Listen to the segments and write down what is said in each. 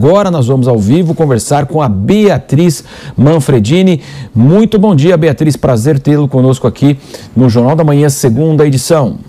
Agora nós vamos ao vivo conversar com a Beatriz Manfredini. Muito bom dia, Beatriz. Prazer tê-lo conosco aqui no Jornal da Manhã, segunda edição.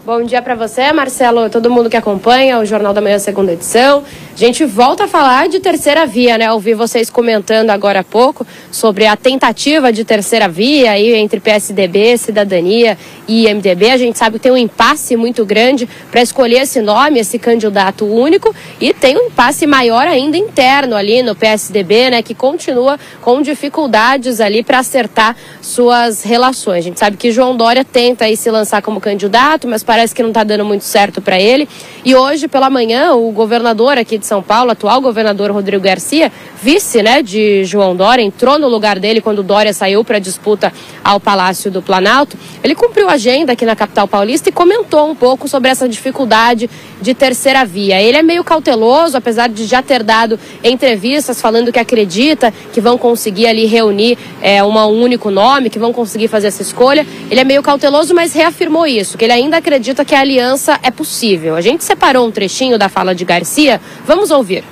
Bom dia para você, Marcelo, todo mundo que acompanha o Jornal da Manhã, segunda edição. A gente volta a falar de terceira via, né? Ouvi vocês comentando agora há pouco sobre a tentativa de terceira via aí entre PSDB, Cidadania e MDB. A gente sabe que tem um impasse muito grande para escolher esse nome, esse candidato único, e tem um impasse maior ainda interno ali no PSDB, né? Que continua com dificuldades ali para acertar suas relações. A gente sabe que João Dória tenta aí se lançar como candidato, mas parece que não está dando muito certo para ele. E hoje, pela manhã, o governador aqui de São Paulo, atual governador Rodrigo Garcia, vice, né, de João Dória, entrou no lugar dele quando Dória saiu para a disputa ao Palácio do Planalto. Ele cumpriu a agenda aqui na capital paulista e comentou um pouco sobre essa dificuldade de terceira via. Ele é meio cauteloso, apesar de já ter dado entrevistas falando que acredita que vão conseguir ali reunir um único nome, que vão conseguir fazer essa escolha. Ele é meio cauteloso, mas reafirmou isso, que ele ainda acredita que a aliança é possível. A gente separou um trechinho da fala de Garcia. Vamos ouvir.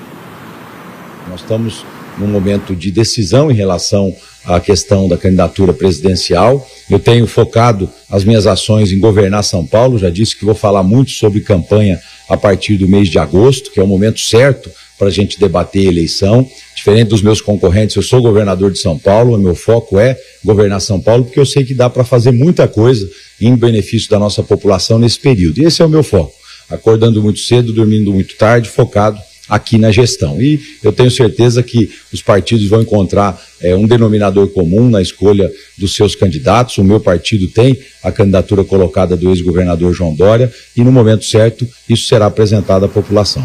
Nós estamos num momento de decisão em relação à questão da candidatura presidencial. Eu tenho focado as minhas ações em governar São Paulo. Já disse que vou falar muito sobre campanha a partir do mês de agosto, que é o momento certo para a gente debater a eleição. Diferente dos meus concorrentes, eu sou governador de São Paulo, o meu foco é governar São Paulo, porque eu sei que dá para fazer muita coisa em benefício da nossa população nesse período. E esse é o meu foco, acordando muito cedo, dormindo muito tarde, focado aqui na gestão. E eu tenho certeza que os partidos vão encontrar um denominador comum na escolha dos seus candidatos. O meu partido tem a candidatura colocada do ex-governador João Dória e no momento certo isso será apresentado à população.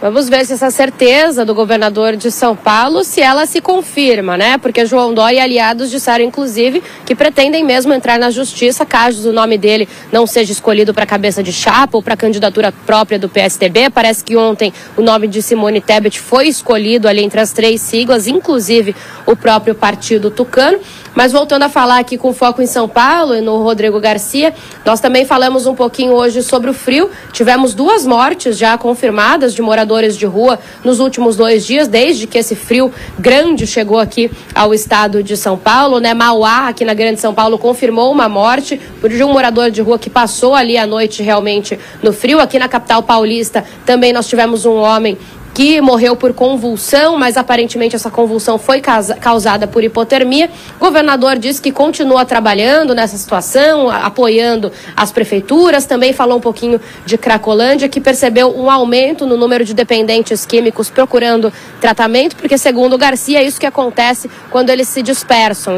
Vamos ver se essa certeza do governador de São Paulo, se ela se confirma, né? Porque João Dória e aliados disseram, inclusive, que pretendem mesmo entrar na justiça caso o nome dele não seja escolhido para cabeça de chapa ou para candidatura própria do PSDB. Parece que ontem o nome de Simone Tebet foi escolhido ali entre as três siglas, inclusive o próprio partido tucano. Mas voltando a falar aqui com foco em São Paulo e no Rodrigo Garcia, nós também falamos um pouquinho hoje sobre o frio. Tivemos 2 mortes já confirmadas de moradores de rua nos últimos 2 dias, desde que esse frio grande chegou aqui ao estado de São Paulo, né? Mauá, aqui na Grande São Paulo, confirmou uma morte de um morador de rua que passou ali a noite realmente no frio. Aqui na capital paulista também nós tivemos um homem que morreu por convulsão, mas aparentemente essa convulsão foi causada por hipotermia. O governador disse que continua trabalhando nessa situação, apoiando as prefeituras. Também falou um pouquinho de Cracolândia, que percebeu um aumento no número de dependentes químicos procurando tratamento, porque, segundo o Garcia, é isso que acontece quando eles se dispersam.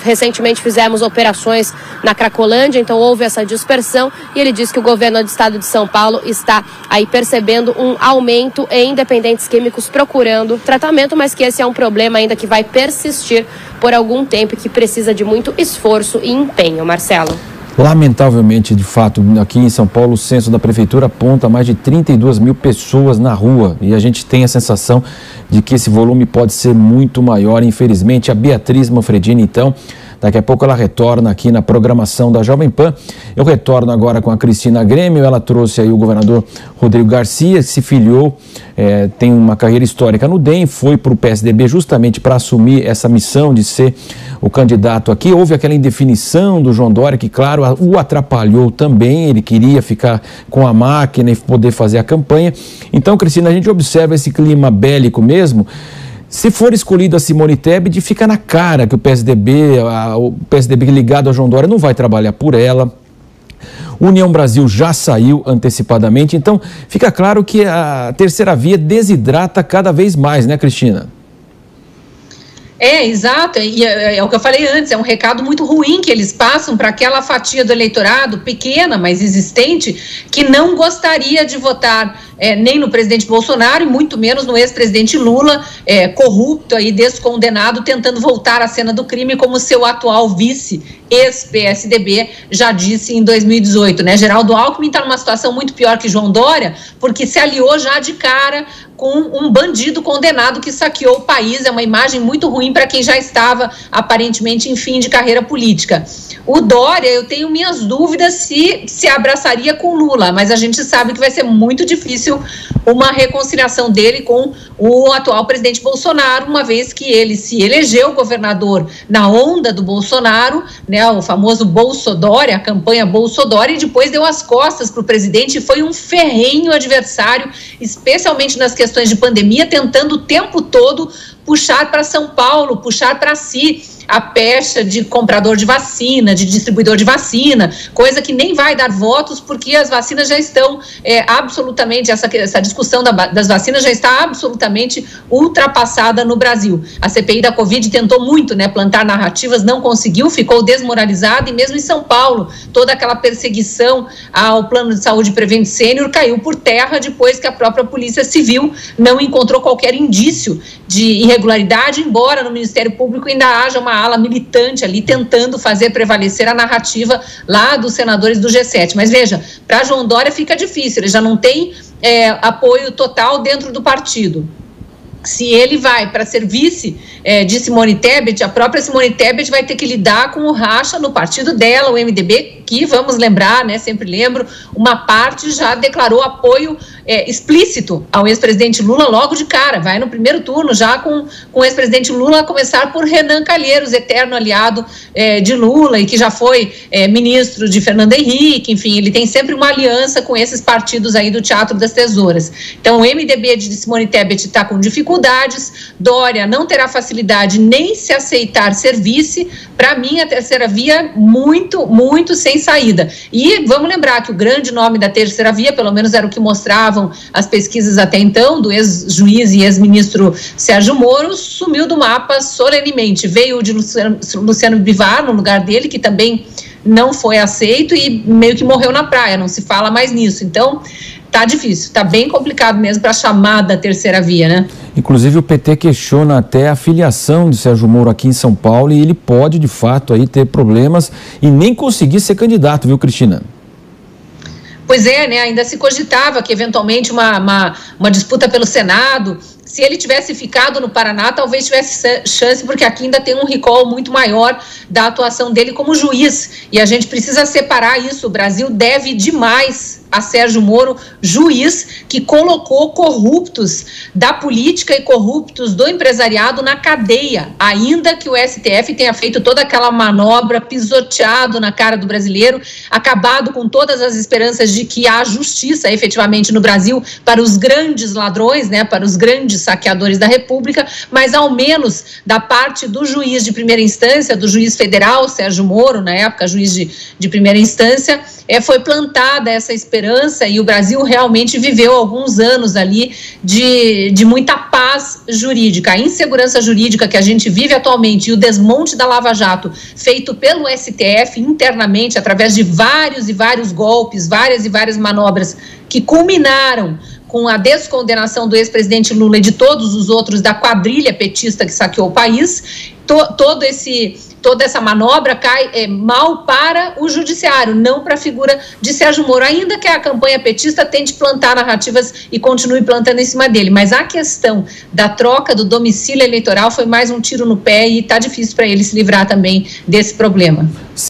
Recentemente fizemos operações na Cracolândia, então houve essa dispersão, e ele disse que o governo do estado de São Paulo está aí percebendo um aumento em dependentes químicos procurando tratamento, mas que esse é um problema ainda que vai persistir por algum tempo e que precisa de muito esforço e empenho. Marcelo. Lamentavelmente, de fato, aqui em São Paulo, o censo da prefeitura aponta mais de 32 mil pessoas na rua e a gente tem a sensação de que esse volume pode ser muito maior. Infelizmente, a Beatriz Manfredini, então, daqui a pouco ela retorna aqui na programação da Jovem Pan. Eu retorno agora com a Cristina Grêmio. Ela trouxe aí o governador Rodrigo Garcia, se filiou, tem uma carreira histórica no DEM, foi para o PSDB justamente para assumir essa missão de ser o candidato aqui. Houve aquela indefinição do João Dória, que, claro, o atrapalhou também. Ele queria ficar com a máquina e poder fazer a campanha. Então, Cristina, a gente observa esse clima bélico mesmo. Se for escolhida a Simone Tebet, fica na cara que o PSDB ligado a João Dória não vai trabalhar por ela. União Brasil já saiu antecipadamente, então fica claro que a terceira via desidrata cada vez mais, né, Cristina? Exato, e é o que eu falei antes, é um recado muito ruim que eles passam para aquela fatia do eleitorado, pequena, mas existente, que não gostaria de votar nem no presidente Bolsonaro e muito menos no ex-presidente Lula, corrupto e descondenado, tentando voltar à cena do crime, como seu atual vice, ex-PSDB, já disse em 2018, né? Geraldo Alckmin está numa situação muito pior que João Dória, porque se aliou já de cara com um bandido condenado que saqueou o país. É uma imagem muito ruim para quem já estava, aparentemente, em fim de carreira política. O Dória, eu tenho minhas dúvidas se abraçaria com Lula, mas a gente sabe que vai ser muito difícil uma reconciliação dele com o atual presidente Bolsonaro, uma vez que ele se elegeu governador na onda do Bolsonaro, né, o famoso Bolsodória, a campanha Bolsodória, e depois deu as costas para o presidente e foi um ferrenho adversário, especialmente nas questões de pandemia, tentando o tempo todo puxar para São Paulo, puxar para si a pecha de comprador de vacina, de distribuidor de vacina, coisa que nem vai dar votos, porque as vacinas já estão absolutamente, essa discussão das vacinas já está absolutamente ultrapassada no Brasil. A CPI da Covid tentou muito, né, plantar narrativas, não conseguiu, ficou desmoralizada, e mesmo em São Paulo, toda aquela perseguição ao plano de saúde Prevent Sênior caiu por terra depois que a própria Polícia Civil não encontrou qualquer indício de irregularidade, embora no Ministério Público ainda haja uma ala militante ali tentando fazer prevalecer a narrativa lá dos senadores do G7. Mas veja, para João Dória fica difícil, ele já não tem apoio total dentro do partido. Se ele vai para ser vice de Simone Tebet, a própria Simone Tebet vai ter que lidar com o racha no partido dela, o MDB, que, vamos lembrar, né, sempre lembro, uma parte já declarou apoio explícito ao ex-presidente Lula logo de cara, vai no primeiro turno já com o ex-presidente Lula, a começar por Renan Calheiros, eterno aliado de Lula e que já foi ministro de Fernando Henrique, enfim, ele tem sempre uma aliança com esses partidos aí do Teatro das Tesouras. Então o MDB de Simone Tebet está com dificuldades, Dória não terá facilidade nem se aceitar ser vice. Para mim a terceira via muito, muito sem saída. E vamos lembrar que o grande nome da terceira via, pelo menos era o que mostravam as pesquisas até então, do ex-juiz e ex-ministro Sérgio Moro, sumiu do mapa solenemente. Veio o de Luciano Bivar no lugar dele, que também não foi aceito e meio que morreu na praia, não se fala mais nisso. Então, tá difícil, tá bem complicado mesmo para a chamada terceira via, né? Inclusive o PT questiona até a filiação de Sérgio Moro aqui em São Paulo e ele pode, de fato, aí ter problemas e nem conseguir ser candidato, viu, Cristina? Pois é, né? Ainda se cogitava que eventualmente uma disputa pelo Senado. Se ele tivesse ficado no Paraná, talvez tivesse chance, porque aqui ainda tem um recall muito maior da atuação dele como juiz. E a gente precisa separar isso. O Brasil deve demais a Sérgio Moro, juiz que colocou corruptos da política e corruptos do empresariado na cadeia, ainda que o STF tenha feito toda aquela manobra, pisoteado na cara do brasileiro, acabado com todas as esperanças de que há justiça efetivamente no Brasil para os grandes ladrões, né, para os grandes saqueadores da República, mas ao menos da parte do juiz de primeira instância, do juiz federal, Sérgio Moro, na época juiz de primeira instância, foi plantada essa esperança e o Brasil realmente viveu alguns anos ali de muita paz jurídica. A insegurança jurídica que a gente vive atualmente e o desmonte da Lava Jato feito pelo STF internamente através de vários e vários golpes, várias e várias manobras que culminaram com a descondenação do ex-presidente Lula e de todos os outros da quadrilha petista que saqueou o país, toda essa manobra cai mal para o judiciário, não para a figura de Sérgio Moro, ainda que a campanha petista tente plantar narrativas e continue plantando em cima dele, mas a questão da troca do domicílio eleitoral foi mais um tiro no pé e está difícil para ele se livrar também desse problema.